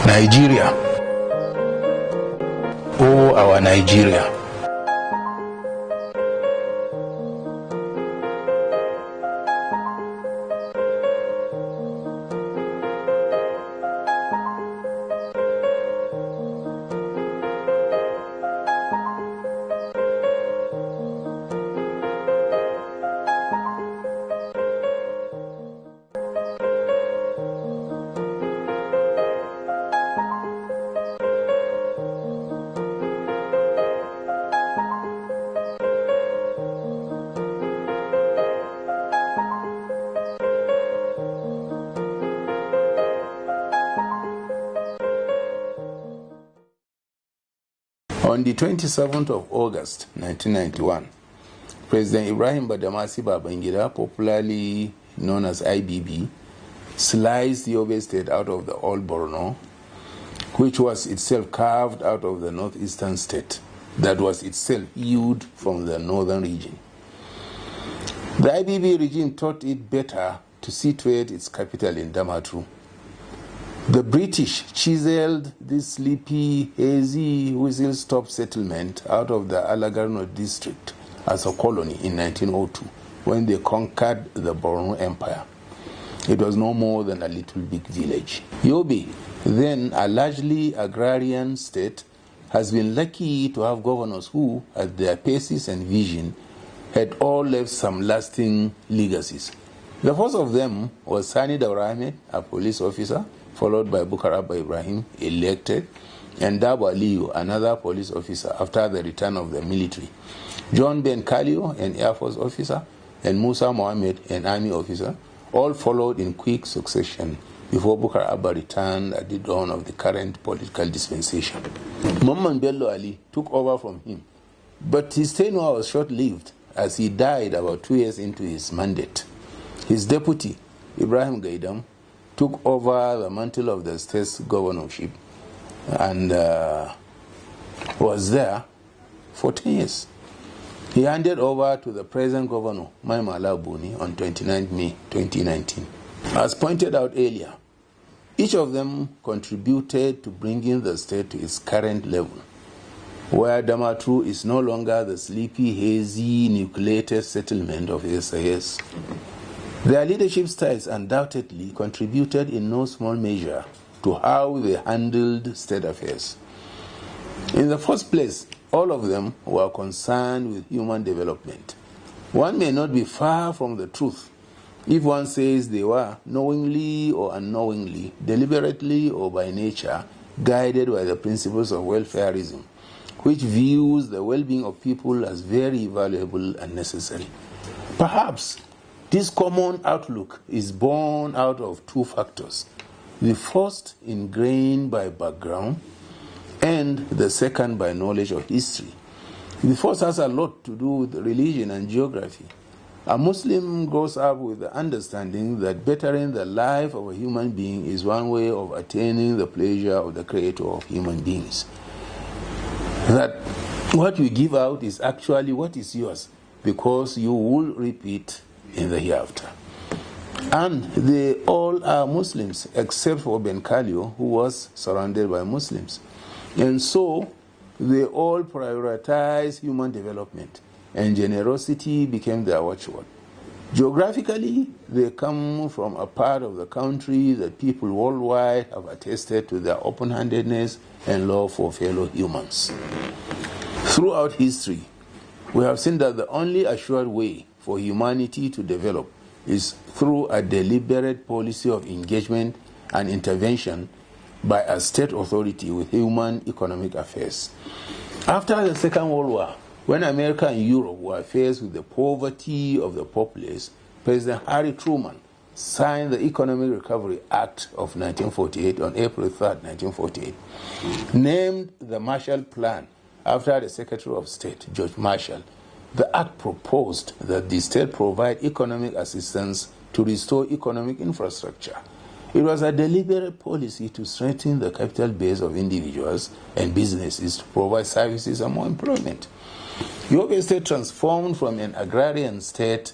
Nigeria, oh our Nigeria. On the 27th of August 1991, President Ibrahim Badamasi Babangida, popularly known as IBB, sliced Yobe State out of the old Borno, which was itself carved out of the northeastern state that was itself hewed from the northern region. The IBB regime thought it better to situate its capital in Damaturu. The British chiseled this sleepy, hazy, whistle-stop settlement out of the Alagarno district as a colony in 1902 when they conquered the Borno Empire. It was no more than a little big village. Yobe, then a largely agrarian state, has been lucky to have governors who, at their paces and vision, had all left some lasting legacies. The first of them was Sani Daura Ahmed, a police officer, followed by Bukar Abba Ibrahim, elected, and Dabo Aliyu, another police officer after the return of the military. John Ben Kalio, an Air Force officer, and Musa Mohammed, an Army officer, all followed in quick succession before Bukar Abba returned at the dawn of the current political dispensation. Mamman Bello Ali took over from him, but his tenure was short-lived as he died about 2 years into his mandate. His deputy, Ibrahim Gaidam, took over the mantle of the state's governorship and was there for 10 years. He handed over to the present governor, Maimala Buni, on 29 May 2019. As pointed out earlier, each of them contributed to bringing the state to its current level, where Damaturu is no longer the sleepy, hazy, nucleated settlement of SAS. Their leadership styles undoubtedly contributed in no small measure to how they handled state affairs. In the first place, all of them were concerned with human development. One may not be far from the truth if one says they were knowingly or unknowingly, deliberately or by nature, guided by the principles of welfareism, which views the well-being of people as very valuable and necessary. Perhaps this common outlook is born out of two factors. The first, ingrained by background, and the second, by knowledge of history. The first has a lot to do with religion and geography. A Muslim grows up with the understanding that bettering the life of a human being is one way of attaining the pleasure of the Creator of human beings. That what you give out is actually what is yours, because you will reap it in the hereafter. And they all are Muslims, except for Ben Kalio, who was surrounded by Muslims. And so they all prioritize human development, and generosity became their watchword. Geographically, they come from a part of the country that people worldwide have attested to their open-handedness and love for fellow humans. Throughout history, we have seen that the only assured way for humanity to develop is through a deliberate policy of engagement and intervention by a state authority with human economic affairs. After the Second World War, when America and Europe were faced with the poverty of the populace, President Harry Truman signed the Economic Recovery Act of 1948 on April 3, 1948, named the Marshall Plan after the Secretary of State, George Marshall. The act proposed that the state provide economic assistance to restore economic infrastructure. It was a deliberate policy to strengthen the capital base of individuals and businesses to provide services and more employment. Yobe State transformed from an agrarian state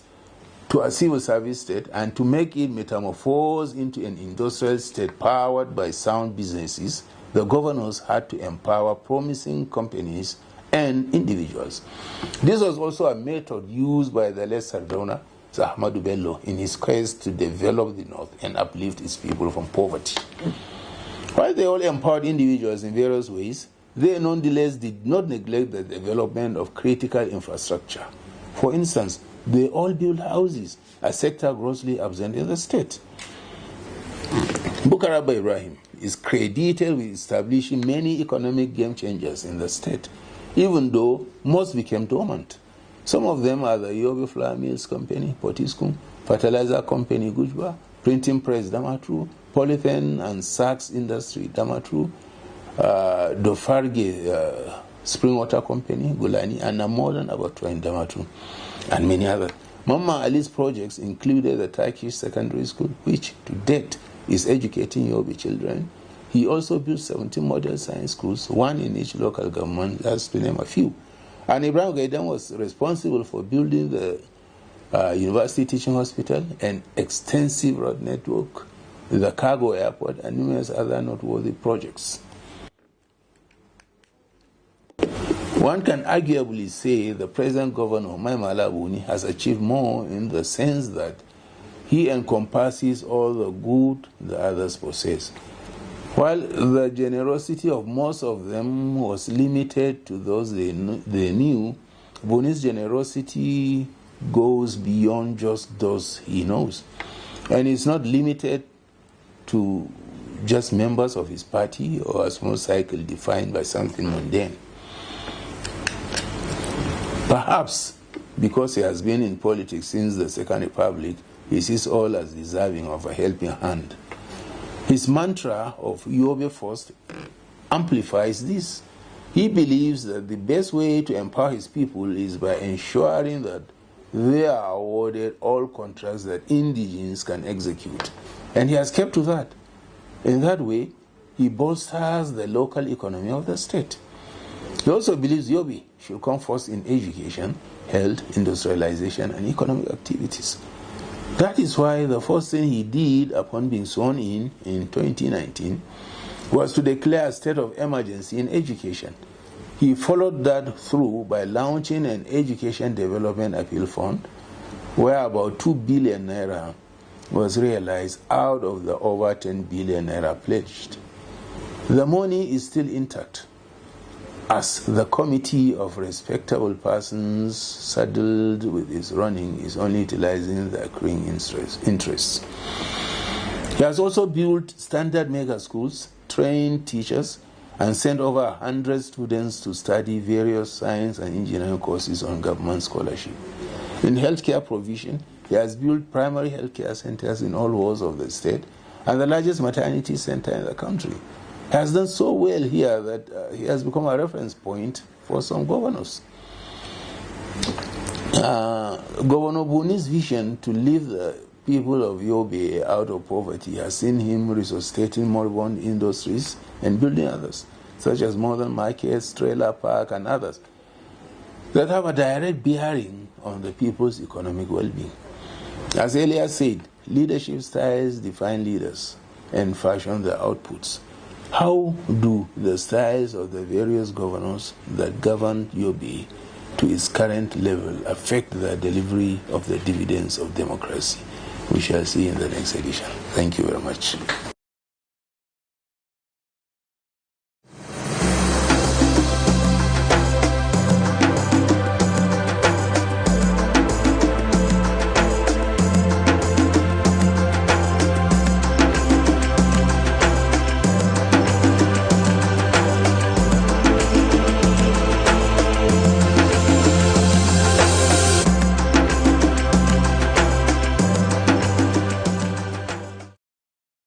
to a civil service state and to make it metamorphose into an industrial state powered by sound businesses, the governors had to empower promising companies and individuals. This was also a method used by the late Sardauna, Ahmadu Bello, in his quest to develop the North and uplift its people from poverty. While they all empowered individuals in various ways, they nonetheless did not neglect the development of critical infrastructure. For instance, they all built houses, a sector grossly absent in the state. Bukaraba Ibrahim is credited with establishing many economic game changers in the state, even though most became dormant. Some of them are the Yobe Flour Mills Company, Potiskum, Fertilizer Company, Gujba, Printing Press, Damatru, Polythene and Sacks Industry, Damatru, Dofarge Spring Water Company, Gulani, and a modern abattoir in Damatru, and many others. Mama Ali's projects included the Turkish Secondary School, which to date is educating Yobe children. He also built 17 model science schools, one in each local government, just to name a few. And Ibrahim Gaidan was responsible for building the University Teaching Hospital, an extensive road network, the cargo airport, and numerous other noteworthy projects. One can arguably say the present governor, Mai Mala Buni, has achieved more in the sense that he encompasses all the good the others possess. While the generosity of most of them was limited to those they knew, Boni's generosity goes beyond just those he knows. And it's not limited to just members of his party or a small cycle defined by something mundane. Perhaps because he has been in politics since the Second Republic, he sees all as deserving of a helping hand. His mantra of Yobe first amplifies this. He believes that the best way to empower his people is by ensuring that they are awarded all contracts that indigenes can execute. And he has kept to that. In that way, he bolsters the local economy of the state. He also believes Yobe should come first in education, health, industrialization, and economic activities. That is why the first thing he did upon being sworn in 2019 was to declare a state of emergency in education. He followed that through by launching an education development appeal fund where about 2 billion naira was realized out of the over 10 billion naira pledged. The money is still intact, as the committee of respectable persons saddled with its running is only utilizing the accruing interests. He has also built standard mega schools, trained teachers, and sent over 100 students to study various science and engineering courses on government scholarship. In healthcare provision, he has built primary healthcare centers in all wards of the state and the largest maternity center in the country. He has done so well here that he has become a reference point for some governors. Governor Boni's vision to lift the people of Yobe out of poverty has seen him resuscitating moribund industries and building others, such as modern markets, trailer park, and others, that have a direct bearing on the people's economic well-being. As Elias said, leadership styles define leaders and fashion their outputs. How do the styles of the various governors that govern Yobe to its current level affect the delivery of the dividends of democracy? We shall see in the next edition. Thank you very much.